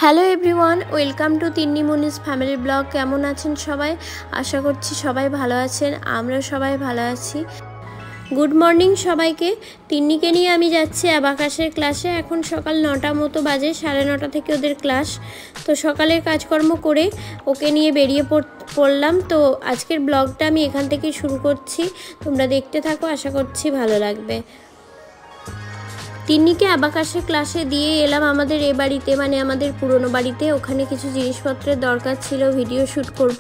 Hello everyone, welcome to Tinni Munis family blog. কেমন আছেন সবাই? আশা করছি সবাই ভালো আছেন, আমরা সবাই ভালো আছি। গুড মর্নিং সবাইকে। তিন্নিকে নিয়ে আমি যাচ্ছি অ্যাবাকাসের ক্লাসে। এখন সকাল 9টা মতো বাজে, 9:30 থেকে ওদের ক্লাস। তো সকালের কাজকর্ম করে ওকে নিয়ে বেরিয়ে পড়লাম। তো আজকের ব্লগটা আমি এখান থেকে শুরু করছি, তোমরা দেখতে থাকো, আশা করছি ভালো লাগবে। তিন্নিকে অ্যাবাকাসের ক্লাসে দিয়ে এলাম আমাদের এ বাড়িতে, মানে আমাদের পুরনো বাড়িতে। ওখানে কিছু জিনিসপত্রের দরকার ছিল, ভিডিও শ্যুট করব,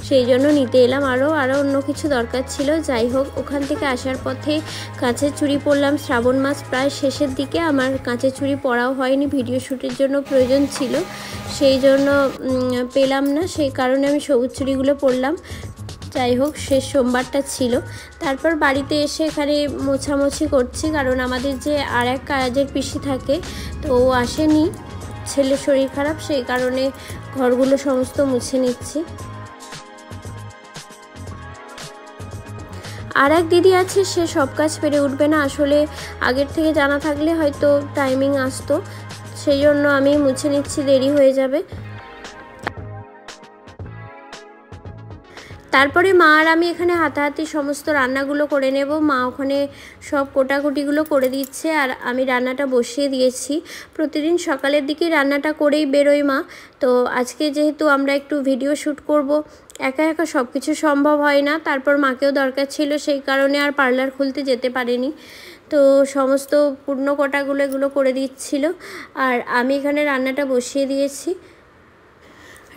সেই জন্য নিতে এলাম। আরও অন্য কিছু দরকার ছিল। যাই হোক, ওখান থেকে আসার পথে কাঁচের চুড়ি পরলাম। শ্রাবণ মাস প্রায় শেষের দিকে, আমার কাঁচের চুড়ি পরাও হয়নি, ভিডিও শ্যুটের জন্য প্রয়োজন ছিল, সেই জন্য পেলাম না, সেই কারণে আমি সবুজ চুড়িগুলো পরলাম। যাই হোক, শেষ সোমবারটা ছিল। তারপর বাড়িতে এসে এখানে মোছামুছি করছি, কারণ আমাদের যে আর এক কাজের পিসি থাকে, তো ও আসেনি, ছেলের শরীর খারাপ, সেই কারণে ঘরগুলো সমস্ত মুছে নিচ্ছি। আর এক দিদি আছে, সে সব কাজ পেরে উঠবে না, আসলে আগের থেকে জানা থাকলে হয়তো টাইমিং আসতো, সেই জন্য আমি মুছে নিচ্ছি, দেরি হয়ে যাবে। তারপরে মা আর আমি এখানে হাতাহাতি সমস্ত রান্নাগুলো করে নেব। মা ওখানে সব কোটাকুটিগুলো করে দিচ্ছে, আর আমি রান্নাটা বসিয়ে দিয়েছি। প্রতিদিন সকালের দিকে রান্নাটা করেই বেরোই মা। তো আজকে যেহেতু আমরা একটু ভিডিও শ্যুট করব, একা একা সব কিছু সম্ভব হয় না, তারপর মাকেও দরকার ছিল, সেই কারণে আর পার্লার খুলতে যেতে পারিনি। তো সমস্ত পূর্ণ কোটাগুলো এগুলো করে দিচ্ছিল, আর আমি এখানে রান্নাটা বসিয়ে দিয়েছি।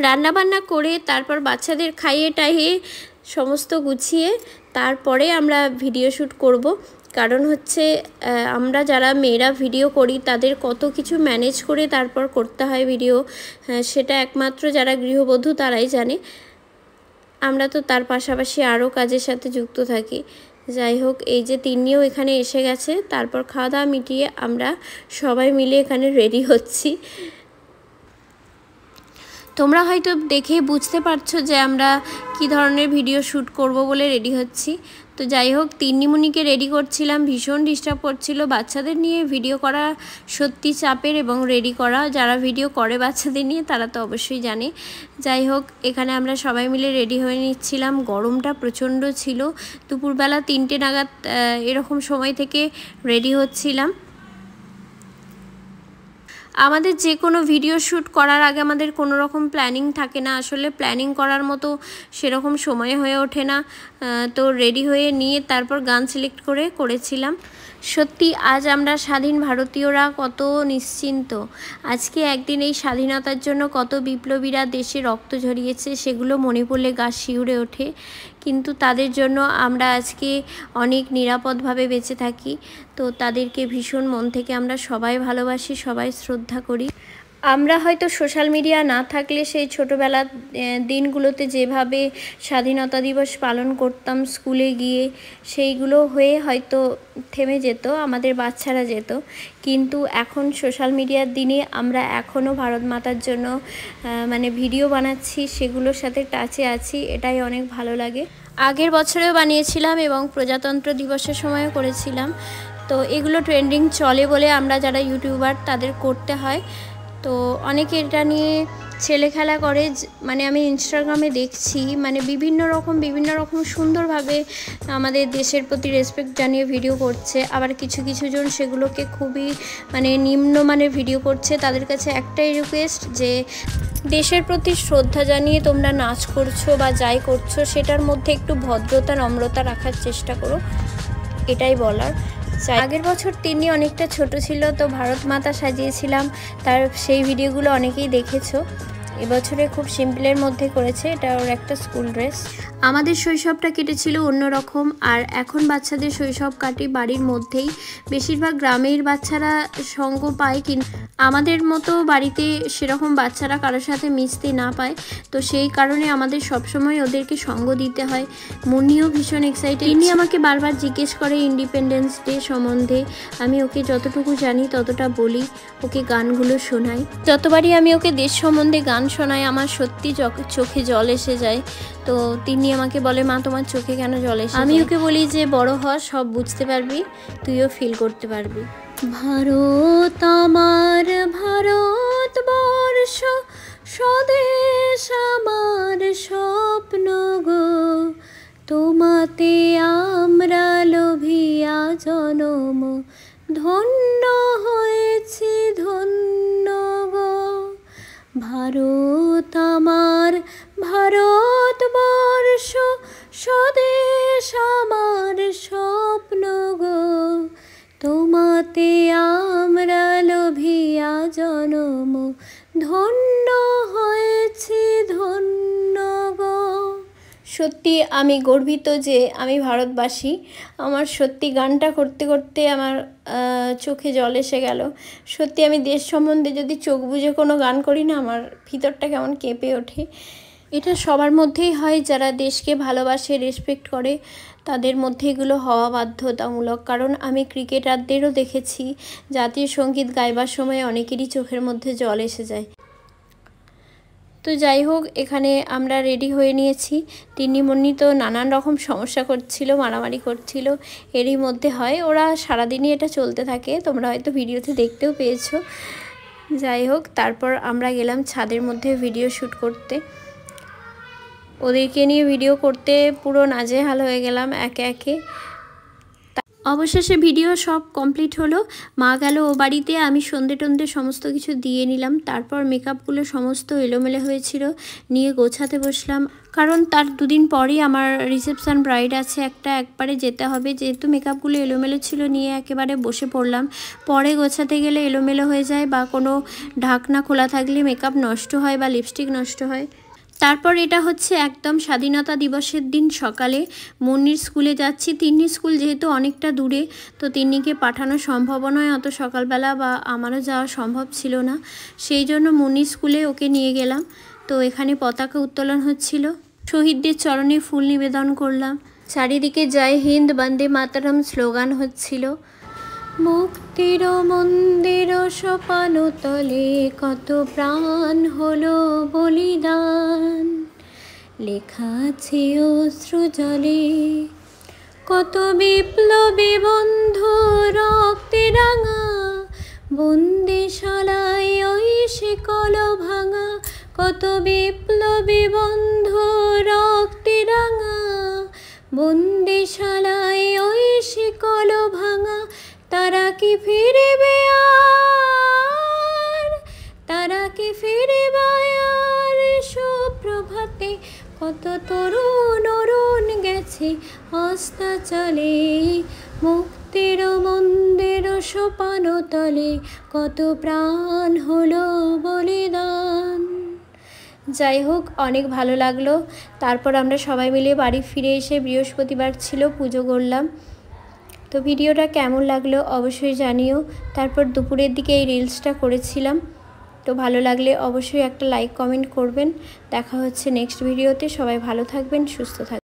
রান্নাবান্না করে তারপর বাচ্চাদের খাইয়ে টাইয়ে সমস্ত গুছিয়ে তারপরে আমরা ভিডিও শ্যুট করব। কারণ হচ্ছে আমরা যারা মেয়েরা ভিডিও করি তাদের কত কিছু ম্যানেজ করে তারপর করতে হয় ভিডিও, সেটা একমাত্র যারা গৃহবধূ তারাই জানে। আমরা তো তার পাশাপাশি আরও কাজের সাথে যুক্ত থাকি। যাই হোক, এই যে তিন্নিও এখানে এসে গেছে, তারপর খাওয়া দাওয়া মিটিয়ে আমরা সবাই মিলে এখানে রেডি হচ্ছি। তোমরা হয়তো দেখেই বুঝতে পারছো যে আমরা কি ধরনের ভিডিও শ্যুট করব বলে রেডি হচ্ছি। তো যাই হোক, তিন্নিমুনিকে রেডি করছিলাম, ভীষণ ডিস্টার্ব করছিল। বাচ্চাদের নিয়ে ভিডিও করা সত্যি চাপের, এবং রেডি করা, যারা ভিডিও করে বাচ্চাদের নিয়ে তারা তো অবশ্যই জানে। যাই হোক, এখানে আমরা সবাই মিলে রেডি হয়ে নিচ্ছিলাম। গরমটা প্রচণ্ড ছিল, দুপুরবেলা 3টে নাগাদ এরকম সময় থেকে রেডি হচ্ছিলাম। আমাদের যে কোনো ভিডিও শ্যুট করার আগে আমাদের কোনো রকম প্ল্যানিং থাকে না, আসলে প্ল্যানিং করার মতো সেরকম সময় হয়ে ওঠে না। তো রেডি হয়ে নিয়ে তারপর গান সিলেক্ট করেছিলাম। সত্যি আজ আমরা স্বাধীন ভারতীয়রা কত নিশ্চিন্ত। আজকে একদিন এই স্বাধীনতার জন্য কত বিপ্লবীরা দেশে রক্ত ঝরিয়েছে, সেগুলো মনে পড়লে গা শিউরে ওঠে। কিন্তু তাদের জন্য আমরা আজকে অনেক নিরাপদভাবে বেঁচে থাকি। তো তাদেরকে ভীষণ মন থেকে আমরা সবাই ভালোবাসি, সবাই শ্রদ্ধা করি। আমরা হয়তো সোশ্যাল মিডিয়া না থাকলে সেই ছোটোবেলার দিনগুলোতে যেভাবে স্বাধীনতা দিবস পালন করতাম স্কুলে গিয়ে, সেইগুলো হয়ে হয়তো থেমে যেত, আমাদের বাচ্চারা যেত। কিন্তু এখন সোশ্যাল মিডিয়ার দিনে আমরা এখনও ভারত মাতার জন্য মানে ভিডিও বানাচ্ছি, সেগুলোর সাথে টাচে আছি, এটাই অনেক ভালো লাগে। আগের বছরেও বানিয়েছিলাম এবং প্রজাতন্ত্র দিবসের সময়ও করেছিলাম। তো এগুলো ট্রেন্ডিং চলে বলে আমরা যারা ইউটিউবার তাদের করতে হয়। তো অনেকে এটা নিয়ে ছেলে খেলা করে, মানে আমি ইনস্টাগ্রামে দেখছি, মানে বিভিন্ন রকম সুন্দরভাবে আমাদের দেশের প্রতি রেসপেক্ট জানিয়ে ভিডিও করছে। আবার কিছু জন সেগুলোকে খুবই মানে নিম্নমানের ভিডিও করছে। তাদের কাছে একটাই রিকোয়েস্ট যে দেশের প্রতি শ্রদ্ধা জানিয়ে তোমরা নাচ করছো বা যাই করছো, সেটার মধ্যে একটু ভদ্রতা নম্রতা রাখার চেষ্টা করো, এটাই বলার। আগের বছর তিন্নি অনেকটা ছোট ছিল, তো ভারত মাতা সাজিয়েছিলাম, তার সেই ভিডিওগুলো অনেকেই দেখেছো। এবছরে খুব সিম্পলের মধ্যে করেছে, এটা ওর একটা স্কুল ড্রেস। আমাদের শৈশবটা কেটেছিল অন্যরকম, আর এখন বাচ্চাদের শৈশব কাটে বাড়ির মধ্যেই। বেশিরভাগ গ্রামের বাচ্চারা সঙ্গ পায়, কিন্তু আমাদের মতো বাড়িতে সেরকম বাচ্চারা কারোর সাথে মিশতে না পায়। তো সেই কারণে আমাদের সবসময় ওদেরকে সঙ্গ দিতে হয়। মুন্নিও ভীষণ এক্সাইটেড। তিনি আমাকে বারবার জিজ্ঞেস করে ইন্ডিপেন্ডেন্স ডে সম্বন্ধে। আমি ওকে যতটুকু জানি ততটা বলি, ওকে গানগুলো শোনাই। যতবারই আমি ওকে দেশ সম্বন্ধে গান শোনাই, আমার সত্যি চোখে জল এসে যায়। তো তিনি আমাকে বলে, মা তোমার চোখে কেন জল এসে? আমি ওকে বলি যে বড় হ, সব বুঝতে পারবি, তুইও ফিল করতে পারবি। ভারত আমার ভারতবর্ষ ভারত আমার ভারতবর্ষ স্বদেশ আমার স্বপ্ন গো, তোমাতে আমরা লোভিয়া জনম ধন্য হয়েছি ধন্য গো। সত্যি আমি গর্বিত যে আমি ভারতবাসী। আমার সত্যি গানটা করতে করতে আমার চোখে জল এসে গেল। সত্যি আমি দেশ সম্বন্ধে যদি চোখ বুজে কোনো গান করি না, আমার ভিতরটা কেমন কেঁপে ওঠে। এটা সবার মধ্যেই হয়, যারা দেশকে ভালোবাসে, রেসপেক্ট করে, তাদের মধ্যে এগুলো হওয়া বাধ্যতামূলক। কারণ আমি ক্রিকেটারদেরও দেখেছি জাতীয় সঙ্গীত গাইবার সময় অনেকেরই চোখের মধ্যে জল এসে যায়। তো যাই হোক, এখানে আমরা রেডি হয়ে নিয়েছি। তিন্নিমণি তো নানান রকম সমস্যা করছিল, মারামারি করছিল। এরই মধ্যে হয়, ওরা সারাদিনই এটা চলতে থাকে, তোমরা হয়তো ভিডিওতে দেখতেও পেয়েছো। যাই হোক, তারপর আমরা গেলাম ছাদের মধ্যে ভিডিও শ্যুট করতে। ওদেরকে নিয়ে ভিডিও করতে পুরো নাজেহাল হয়ে গেলাম একে একে। অবশেষে ভিডিও সব কমপ্লিট হলো। মা গেল ও বাড়িতে, আমি সন্ধে টন্ধে সমস্ত কিছু দিয়ে নিলাম। তারপর মেকআপগুলো সমস্ত এলোমেলো হয়েছিল, নিয়ে গোছাতে বসলাম। কারণ তার দুদিন পরেই আমার রিসেপশান ব্রাইড আছে একটা, একবারে যেতে হবে। যেহেতু মেকআপগুলো এলোমেলো ছিল, নিয়ে একেবারে বসে পড়লাম। পরে গোছাতে গেলে এলোমেলো হয়ে যায়, বা কোনো ঢাকনা খোলা থাকলে মেকআপ নষ্ট হয় বা লিপস্টিক নষ্ট হয়। তারপর এটা হচ্ছে একদম স্বাধীনতা দিবসের দিন সকালে মুন্নির স্কুলে যাচ্ছি। তিন্নির স্কুল যেহেতু অনেকটা দূরে, তো তিন্নিকে পাঠানো সম্ভব নয় অত সকালবেলা, বা আমারও যাওয়া সম্ভব ছিল না। সেই জন্য মুন্নির স্কুলে ওকে নিয়ে গেলাম। তো এখানে পতাকা উত্তোলন হচ্ছিল, শহীদদের চরণে ফুল নিবেদন করলাম। চারিদিকে জয় হিন্দ, বন্দে মাতরম স্লোগান হচ্ছিল। মুক্তির মন্দির সোপানতলে কত প্রাণ হলো বলিদান, লেখা আছে অশ্রু জলে কত বিপ্লবী বন্ধু রক্তে রাঙা, বন্দিশালায় ওই শিকল ভাঙা, কত বিপ্লবী বন্ধু রক্তে রাঙা, বন্দিশালায় ওই শিকল ভাঙা। তারা কি ফিরবে আর, তারা কি ফিরবে আর, সুপ্রভাতে কত তরুণ অরুণ গেছে অস্তাচলে, মুক্তির মন্দির সোপানতলে কত প্রাণ হলো বলিদান। যাই হোক, অনেক ভালো লাগলো। তারপর আমরা সবাই মিলে বাড়ি ফিরে এসে, বৃহস্পতিবার ছিল, পুজো করলাম। তো ভিডিওটা কেমন লাগলো অবশ্যই জানিও। তারপর দুপুরের দিকে এই রিলসটা করেছিলাম। তো ভালো লাগলে অবশ্যই একটা লাইক কমেন্ট করবেন। দেখা হচ্ছে নেক্সট ভিডিওতে। সবাই ভালো থাকবেন, সুস্থ থাকবেন।